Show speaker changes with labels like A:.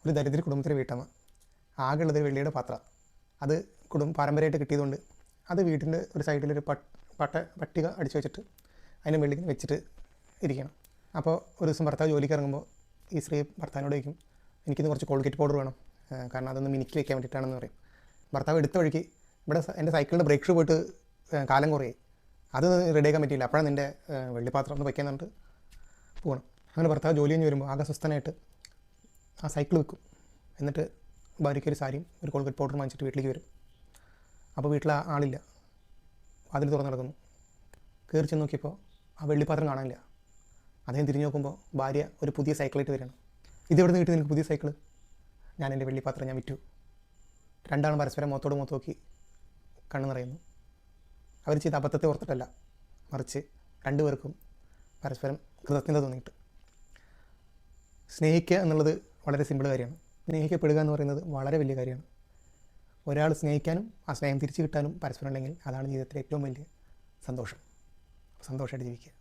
A: ഒരു ദരിദ്ര കുടുംബത്തിലെ വീട്ടമ്മ. ആകെയുള്ളത് വെള്ളിയുടെ പാത്രം. അത് പാരമ്പര്യമായിട്ട് കിട്ടിയതുകൊണ്ട് അത് വീട്ടിൻ്റെ ഒരു സൈഡിലൊരു പട്ടിക അടിച്ചു വെച്ചിട്ട് അതിന് വെള്ളി വെച്ചിട്ട് ഇരിക്കണം. അപ്പോൾ ഒരു ദിവസം ഭർത്താവ് ജോലിക്ക് ഇറങ്ങുമ്പോൾ ഈ സ്ത്രീ ഭർത്താവിനോട് ചോദിക്കും, എനിക്കിന്ന് കുറച്ച് കോൾഗേറ്റ് പൗഡർ വേണം, കാരണം അതൊന്ന് മിനുക്കി വെക്കാൻ വേണ്ടിയിട്ടാണെന്ന് പറയും. ഭർത്താവ് എടുത്ത വഴിക്ക് ഇവിടെ എൻ്റെ സൈക്കിളിൻ്റെ ബ്രേക്ക് ഷൂ പോയിട്ട് കാലം കുറയായി, അത് റെഡിയാക്കാൻ പറ്റിയില്ല, അപ്പോഴാണ് നിൻ്റെ വെള്ളിപ്പാത്രം ഒന്ന് വയ്ക്കാൻ പറഞ്ഞിട്ട് പോകണം. അങ്ങനെ ഭർത്താവ് ജോലി കഴിഞ്ഞ് വരുമ്പോൾ ആകെ സ്വസ്ഥനായിട്ട് ആ സൈക്കിൾ വെക്കും. എന്നിട്ട് ഭാര്യയ്ക്ക് ഒരു സാരിയും ഒരു കോൾഗേറ്റ് പൗഡർ വാങ്ങിച്ചിട്ട് വീട്ടിലേക്ക് വരും. അപ്പോൾ വീട്ടിൽ ആളില്ല. അതിൽ തുറന്ന് നടക്കുന്നു. കയറി ചെന്ന് നോക്കിയപ്പോൾ ആ വെള്ളിപ്പാത്രം കാണാനില്ല. അദ്ദേഹം തിരിഞ്ഞു നോക്കുമ്പോൾ ഭാര്യ ഒരു പുതിയ സൈക്കിളായിട്ട് വരികയാണ്. ഇതെവിടെ നിന്ന് കിട്ടി നിനക്ക് പുതിയ സൈക്കിൾ? ഞാൻ എൻ്റെ വെള്ളിപ്പാത്രം ഞാൻ വിറ്റു. രണ്ടാളും പരസ്പരം മുഖത്തോട് മുഖത്ത് നോക്കി കണ്ണു നിറയുന്നു. അവർ ചെയ്ത അബദ്ധത്തെ ഓർത്തിട്ടല്ല, മറിച്ച് രണ്ടുപേർക്കും പരസ്പരം കൃതജ്ഞത തോന്നിയിട്ട്. സ്നേഹിക്കുക എന്നുള്ളത് വളരെ സിമ്പിൾ കാര്യമാണ്. സ്നേഹിക്കപ്പെടുക എന്ന് പറയുന്നത് വളരെ വലിയ കാര്യമാണ്. ഒരാൾ സ്നേഹിക്കാനും ആ സ്നേഹം തിരിച്ചു കിട്ടാനും പരസ്പരം ഉണ്ടെങ്കിൽ അതാണ് ജീവിതത്തിലെ ഏറ്റവും വലിയ സന്തോഷം. സന്തോഷമായിട്ട് ജീവിക്കുക.